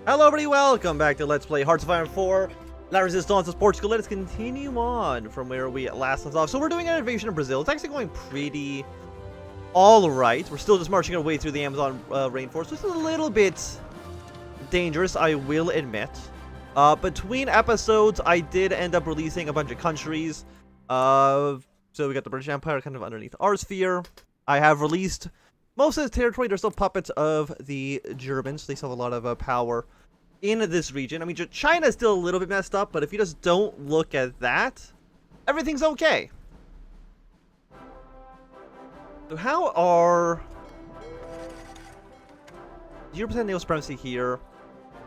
Hello everybody, welcome back to Let's Play Hearts of Iron 4 La Resistance of Portugal. Let us continue on from where we last left off. So we're doing an invasion of Brazil. It's actually going pretty alright. We're still just marching our way through the Amazon rainforest, which is a little bit dangerous, I will admit. Between episodes, I did end up releasing a bunch of countries. So we got the British Empire kind of underneath our sphere. I have released most of the territory. They're still puppets of the Germans. They still have a lot of power in this region. I mean, China's still a little bit messed up, but if you just don't look at that, everything's okay. So how are 0% naval supremacy here?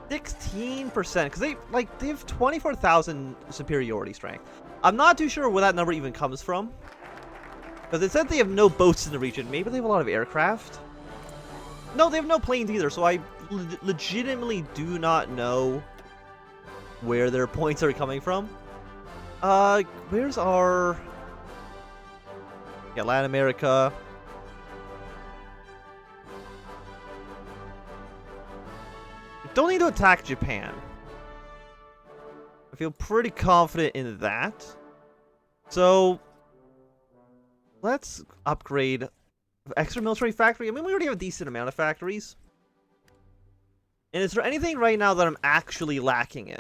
16%, because they have 24,000 superiority strength. I'm not too sure where that number even comes from, because it said they have no boats in the region. Maybe they have a lot of aircraft. No, they have no planes either, so I legitimately do not know where their points are coming from. Where's our... Yeah, Latin America. We don't need to attack Japan. I feel pretty confident in that. So let's upgrade extra military factory. I mean, we already have a decent amount of factories. And is there anything right now that I'm actually lacking in?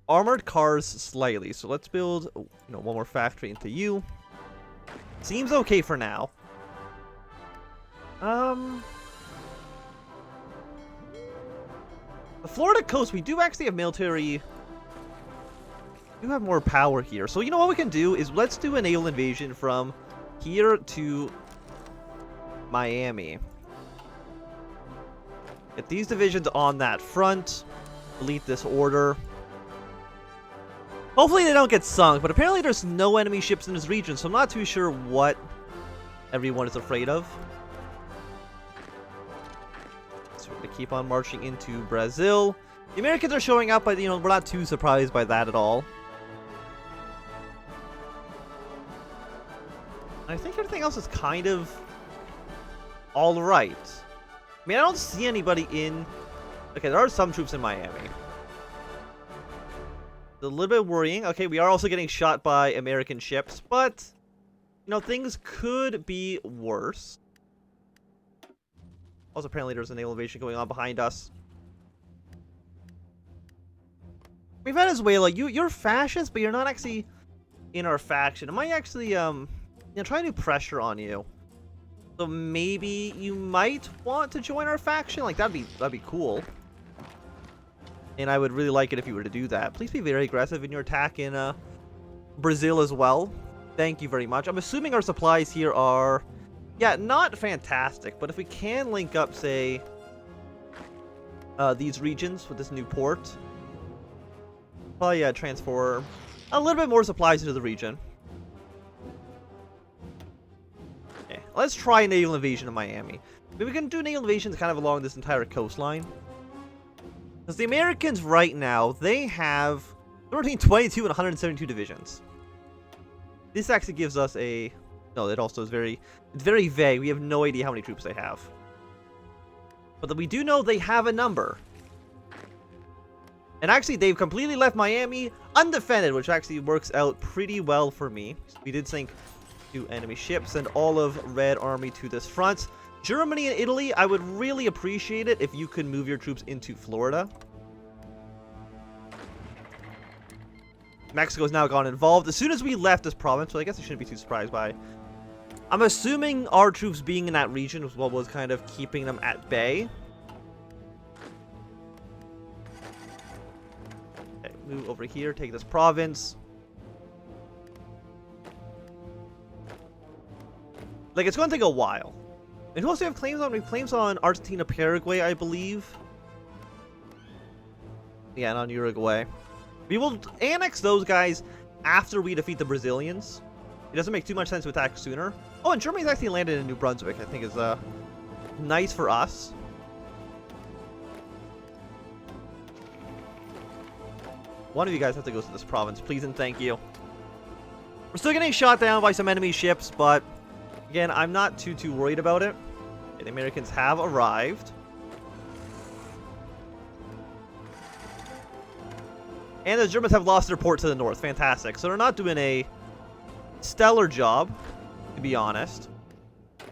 Armored cars slightly. So let's build, one more factory into you. Seems okay for now. The Florida coast, we do actually have military. We do have more power here. So you know what we can do is let's do a naval invasion from here to Miami. Get these divisions on that front. Delete this order. Hopefully they don't get sunk, but apparently there's no enemy ships in this region, so I'm not too sure what everyone is afraid of. So we're going to keep on marching into Brazil. The Americans are showing up, but we're not too surprised by that at all. I think everything else is kind of alright. I mean, I don't see anybody in... Okay, there are some troops in Miami. It's a little bit worrying. Okay, we are also getting shot by American ships, but, things could be worse. Also, apparently there's a naval invasion going on behind us. I mean, Venezuela, you're fascist, but you're not actually in our faction. It might actually, try to do pressure on you. So maybe you might want to join our faction. Like, that'd be cool. And I would really like it if you were to do that. Please be very aggressive in your attack in Brazil as well. Thank you very much. I'm assuming our supplies here are, yeah, not fantastic. But if we can link up, say, these regions with this new port, probably transfer a little bit more supplies into the region. Let's try a naval invasion of Miami. Maybe we can do naval invasions kind of along this entire coastline. Because the Americans right now, they have 1322 and 172 divisions. This actually gives us a... No, it also is it's very vague. We have no idea how many troops they have. But we do know they have a number. And actually, they've completely left Miami undefended, which actually works out pretty well for me. We did sink 2 enemy ships, and all of Red Army to this front. Germany and Italy, I would really appreciate it if you could move your troops into Florida. Mexico has now gone involved. As soon as we left this province, so I guess I shouldn't be too surprised by. I'm assuming our troops being in that region was what was kind of keeping them at bay. Okay, move over here, take this province. Like, it's going to take a while. And who else do we have claims on? We have claims on Argentina, Paraguay, I believe. Yeah, and on Uruguay. We will annex those guys after we defeat the Brazilians. It doesn't make too much sense to attack sooner. Oh, and Germany's actually landed in New Brunswick. I think is nice for us. One of you guys have to go to this province, please and thank you. We're still getting shot down by some enemy ships, but again, I'm not too worried about it. Okay, the Americans have arrived. And the Germans have lost their port to the north. Fantastic. So they're not doing a stellar job, to be honest.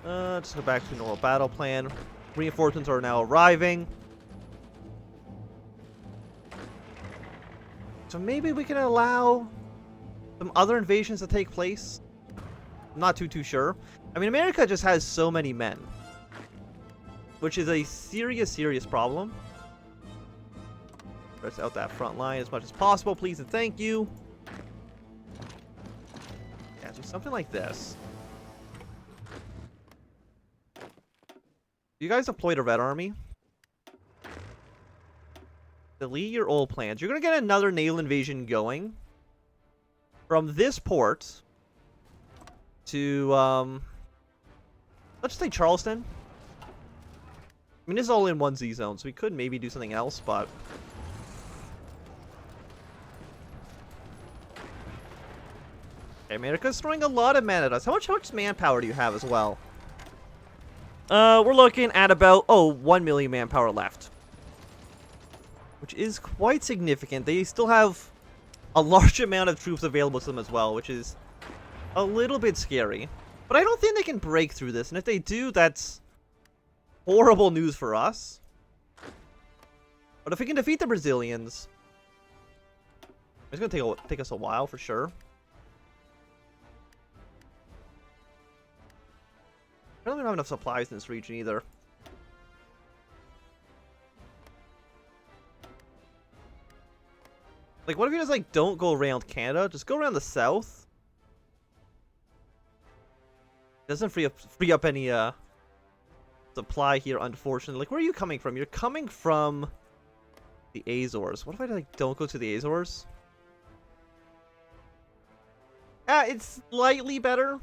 Just go back to normal battle plan. Reinforcements are now arriving. So maybe we can allow some other invasions to take place. I'm not too sure. I mean, America just has so many men, which is a serious problem. Press out that front line as much as possible, please and thank you. Yeah, do something like this. You guys deployed a Red Army. Delete your old plans. You're going to get another naval invasion going from this port to, let's just say Charleston. I mean, this is all in one Z zone, so we could maybe do something else, but... Okay, America's throwing a lot of men at us. How much manpower do you have as well? We're looking at about, 1 million manpower left. Which is quite significant. They still have a large amount of troops available to them as well, which is a little bit scary. But I don't think they can break through this, and if they do, that's horrible news for us. But if we can defeat the Brazilians, it's going to take us a while for sure. I don't even have enough supplies in this region either. Like, what if you just, like, don't go around Canada? Just go around the south. Doesn't free up any, supply here, unfortunately. Like, where are you coming from? You're coming from the Azores. What if I, like, don't go to the Azores? It's slightly better.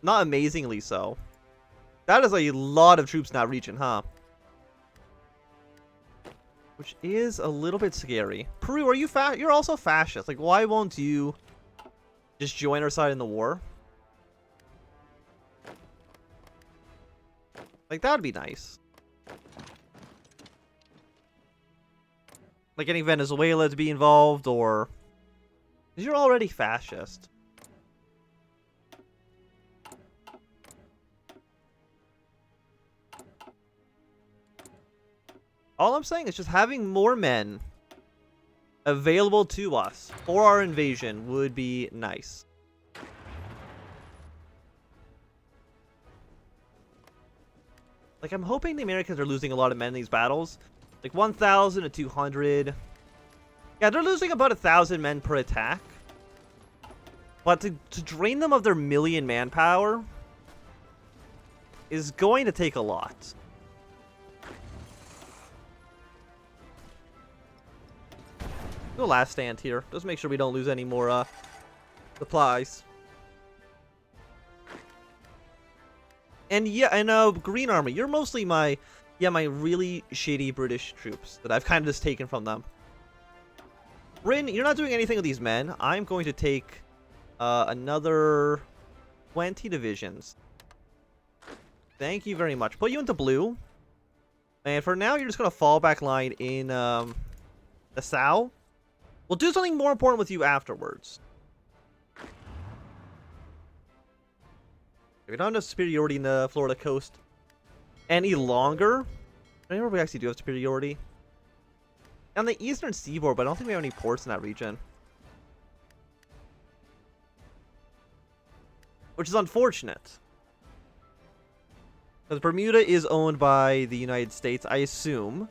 Not amazingly so. That is a lot of troops not reaching, huh? Which is a little bit scary. Peru, are you you're also fascist. Like, why won't you just join our side in the war? Like, that'd be nice. Like, getting Venezuela to be involved, or... Because you're already fascist. All I'm saying is just having more men available to us for our invasion would be nice. Like, I'm hoping the Americans are losing a lot of men in these battles. Like, 1,000 to 200. Yeah, they're losing about 1,000 men per attack. But to drain them of their million manpower is going to take a lot. Do a last stand here. Just make sure we don't lose any more supplies. And yeah, and Green Army, you're mostly my really shitty British troops that I've kind of just taken from them. Britain, you're not doing anything with these men. I'm going to take another 20 divisions. Thank you very much. Put you into blue. And for now, you're just going to fall back line in the Nassau. We'll do something more important with you afterwards. We don't have superiority in the Florida coast any longer. I don't remember if we actually do have superiority. On the eastern seaboard, but I don't think we have any ports in that region. Which is unfortunate. Because Bermuda is owned by the United States, I assume.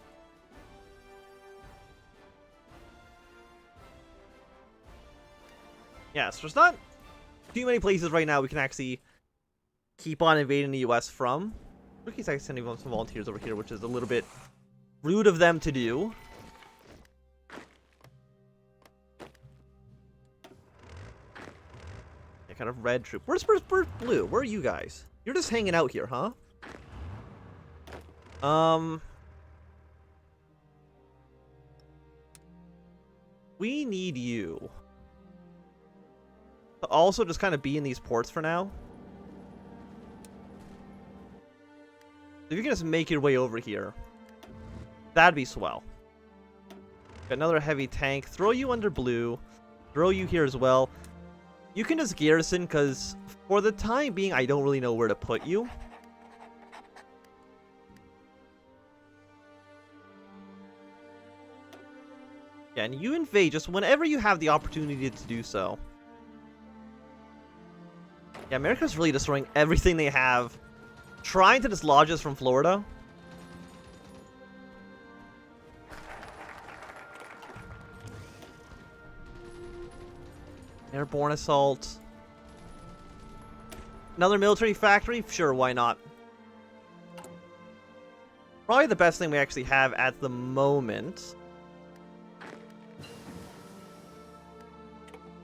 Yeah, so there's not too many places right now we can actually keep on invading the U.S. from. Turkey's actually sending some volunteers over here, which is a little bit rude of them to do. Yeah, kind of red troop. Where's blue? Where are you guys? You're just hanging out here, huh? We need you to also just kind of be in these ports for now. If you can just make your way over here, that'd be swell. Got another heavy tank. Throw you under blue. Throw you here as well. You can just garrison, because for the time being, I don't really know where to put you. Yeah, and you invade just whenever you have the opportunity to do so. Yeah, America's really destroying everything they have. Trying to dislodge us from Florida. Airborne assault. Another military factory? Sure, why not? Probably the best thing we actually have at the moment.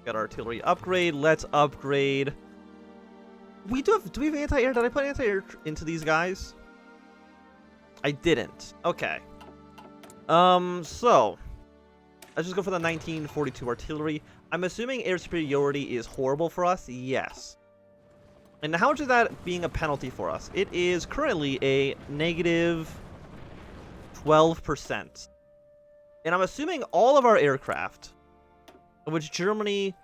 Got artillery upgrade. Let's upgrade. Do we have anti-air? Did I put anti-air into these guys? I didn't. Okay. So let's just go for the 1942 artillery. I'm assuming air superiority is horrible for us. Yes. And how much is that being a penalty for us? It is currently a negative 12%. And I'm assuming all of our aircraft, which Germany,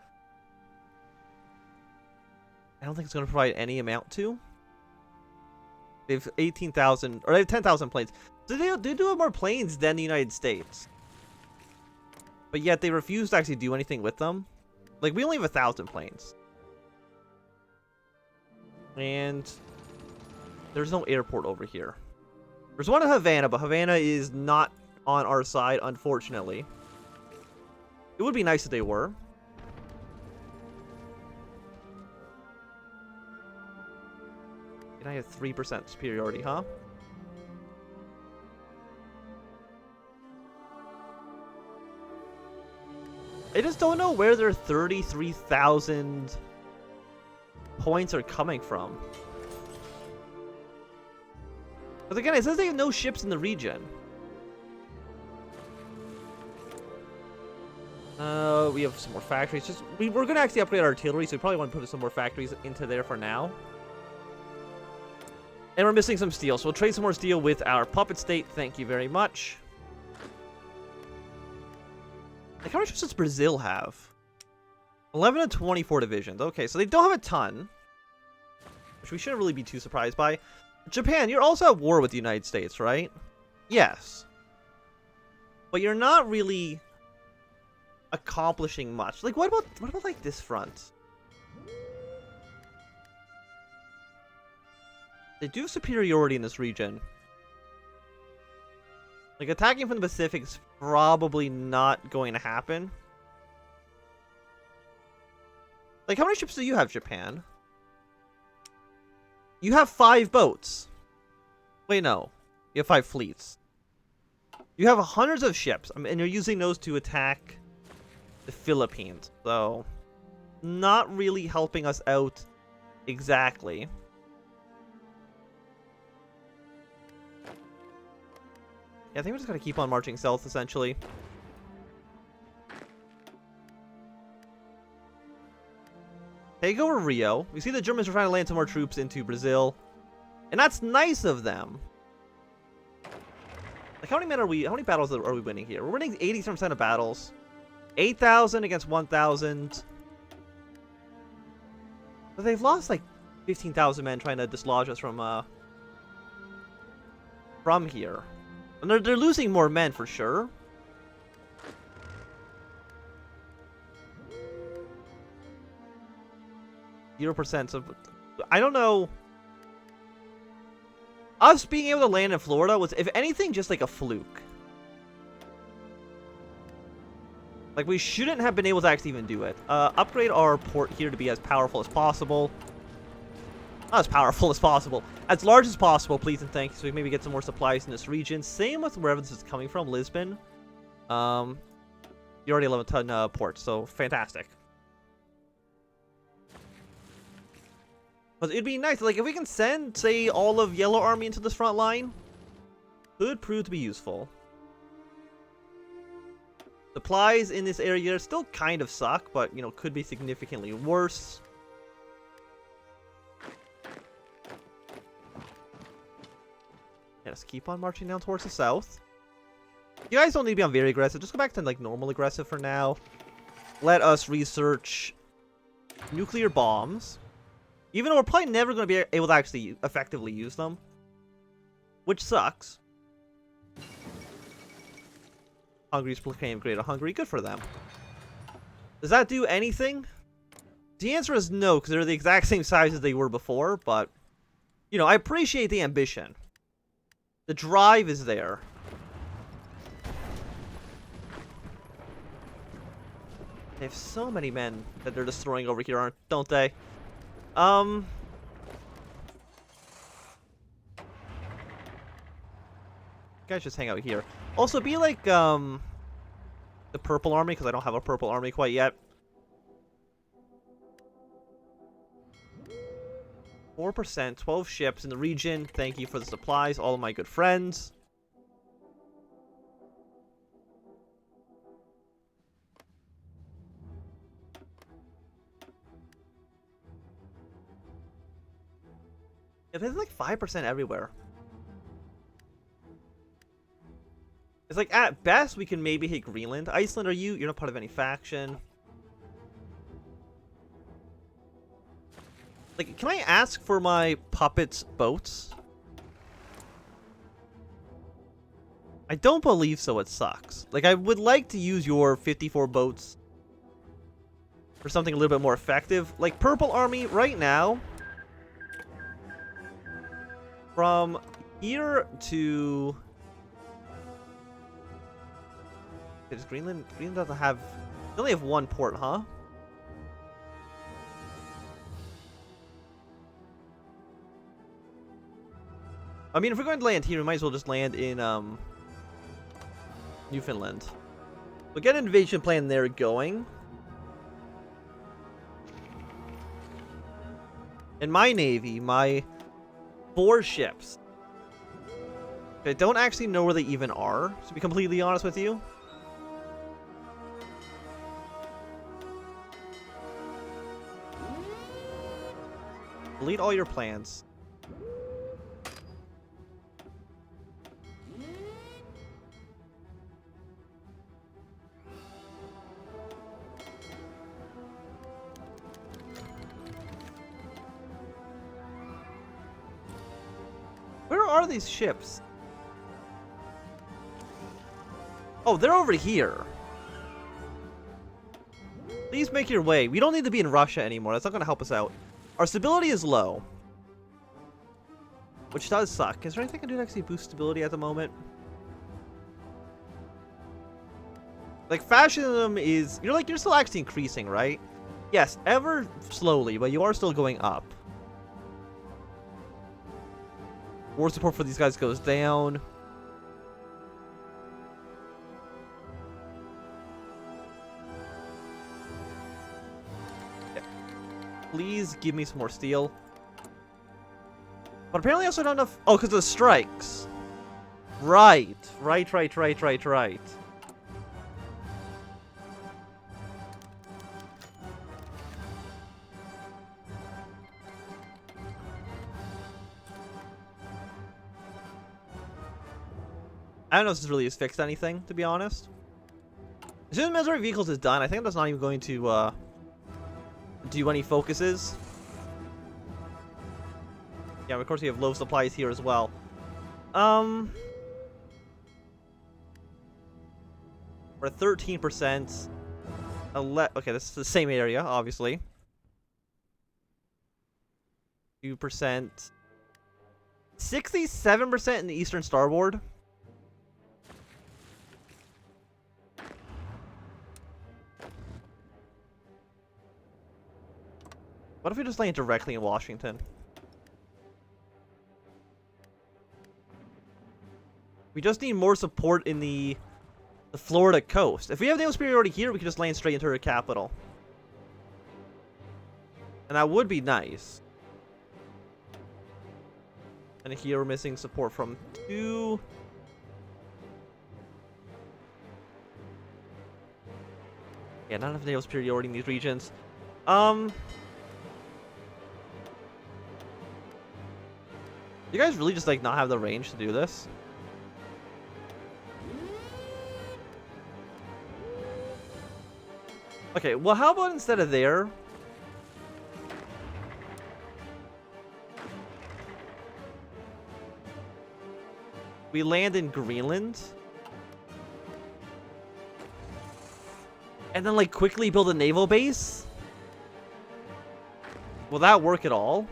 I don't think it's going to provide any amount to. They have 18,000, or they have 10,000 planes. So they do have more planes than the United States. But yet they refuse to actually do anything with them. Like, we only have 1,000 planes. And there's no airport over here. There's one in Havana, but Havana is not on our side, unfortunately. It would be nice if they were. And I have 3% superiority, huh? I just don't know where their 33,000 points are coming from. Because again, it says they have no ships in the region. We have some more factories. Just we're going to actually upgrade our artillery, so we probably want to put some more factories into there for now. And we're missing some steel, so we'll trade some more steel with our puppet state. Thank you very much. Like, how many ships does Brazil have? 11 and 24 divisions. Okay, so they don't have a ton, which we shouldn't really be too surprised by. Japan, you're also at war with the United States, right? Yes. But you're not really accomplishing much. Like, what about like this front? They do have superiority in this region. Like, attacking from the Pacific is probably not going to happen. Like, how many ships do you have, Japan? You have 5 boats. Wait, no. You have 5 fleets. You have hundreds of ships, and you're using those to attack the Philippines. So, not really helping us out exactly. Yeah, I think we're just going to keep on marching south, essentially. Take over Rio. We see the Germans are trying to land some more troops into Brazil. And that's nice of them. Like, how many battles are we winning here? We're winning 87% of battles. 8,000 against 1,000. But they've lost, like, 15,000 men trying to dislodge us from here. And they're losing more men for sure. %. So I don't know. Us being able to land in Florida was, if anything, just like a fluke. Like, we shouldn't have been able to actually even do it. Upgrade our port here to be as powerful as possible. Not as powerful as possible. As large as possible, please and thank you. So we maybe get some more supplies in this region. Same with wherever this is coming from, Lisbon. You already 11-ton port, so fantastic. But it'd be nice, like, if we can send, say, all of Yellow Army into this front line, could prove to be useful. Supplies in this area still kind of suck, but, you know, could be significantly worse. Yeah, let's keep on marching down towards the south. You guys don't need to be on very aggressive. Just go back to like normal aggressive for now. Let us research nuclear bombs. Even though we're probably never going to be able to actually effectively use them. Which sucks. Hungary's proclaimed Greater Hungary. Good for them. Does that do anything? The answer is no, because they're the exact same size as they were before, but... You know, I appreciate the ambition. The drive is there. They have so many men that they're destroying over here, don't they? You guys just hang out here. Also, be like, the Purple Army, because I don't have a Purple Army quite yet. 4%, 12 ships in the region. Thank you for the supplies, all of my good friends. Yeah, there's like 5% everywhere. It's like, at best, we can maybe hit Greenland. Iceland, you're not part of any faction. Like, can I ask for my puppets' boats? I don't believe so, it sucks. Like, I would like to use your 54 boats for something a little bit more effective. Like, Purple Army, right now, from here to... Does Greenland doesn't have... They only have one port, huh? I mean, if we're going to land here, we might as well just land in, Newfoundland. We'll get an invasion plan there going. And my navy, my 4 ships. I don't actually know where they even are, to be completely honest with you. Delete all your plans. Where are these ships? Oh, they're over here. Please make your way. We don't need to be in Russia anymore. That's not going to help us out. Our stability is low. Which does suck. Is there anything I can do to actually boost stability at the moment? Like, fascism is... You're still actually increasing, right? Yes, ever slowly, but you are still going up. War support for these guys goes down. Please give me some more steel. But apparently I also don't have enough... Oh, because of the strikes. Right. Right. I don't know if this really has fixed anything, to be honest. As soon as military vehicles is done, I think that's not even going to, do any focuses. Yeah, of course we have low supplies here as well. We're at 13%. Okay, this is the same area, obviously. 2%. 67% in the eastern starboard. What if we just land directly in Washington? We just need more support in the Florida coast. If we have naval superiority here, we can just land straight into her capital. And that would be nice. And here we're missing support from 2. Yeah, not enough naval superiority in these regions. You guys really just like not have the range to do this? Okay, well, how about instead of there? We land in Greenland. And then, like, quickly build a naval base? Will that work at all?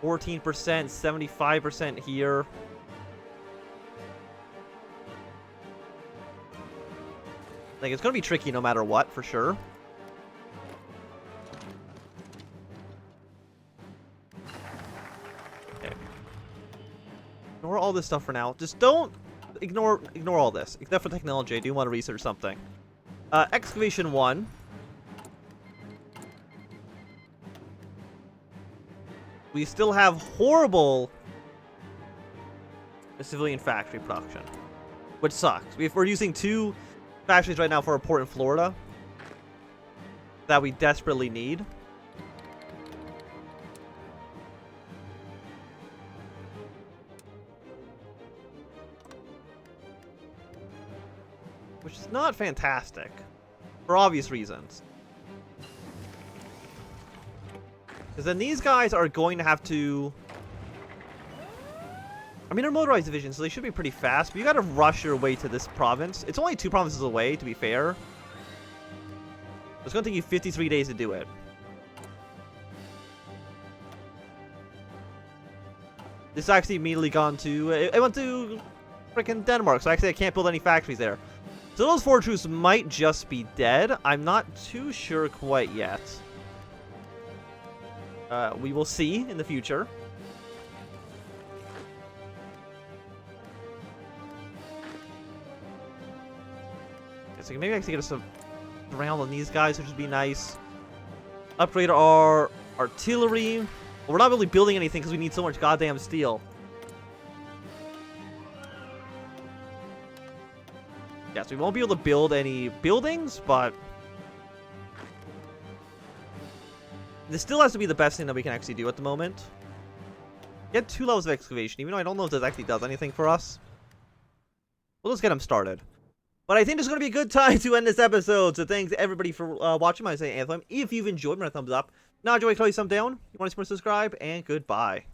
14%, 75% here. Like, it's gonna be tricky no matter what, for sure. Okay. Ignore all this stuff for now. Just don't ignore all this. Except for technology, I do want to research something. Excavation 1. We still have horrible civilian factory production, which sucks. We're using 2 factories right now for a port in Florida that we desperately need. Which is not fantastic, for obvious reasons. Because then these guys are going to have to... I mean, they're motorized divisions, so they should be pretty fast, but you gotta rush your way to this province. It's only 2 provinces away, to be fair. It's gonna take you 53 days to do it. This actually immediately gone to... It went to freaking Denmark, so actually I can't build any factories there. So those 4 troops might just be dead. I'm not too sure quite yet. We will see in the future. So maybe I can get us a round on these guys, which would be nice. Upgrade our artillery. Well, we're not really building anything because we need so much goddamn steel. Yes, we won't be able to build any buildings, but this still has to be the best thing that we can actually do at the moment. Get 2 levels of excavation, even though I don't know if this actually does anything for us. We'll just get them started. But I think it's going to be a good time to end this episode. So thanks everybody for watching. My name is Anthem. If you've enjoyed, give me a thumbs up. Not enjoy, call you some down. You want to subscribe, and goodbye.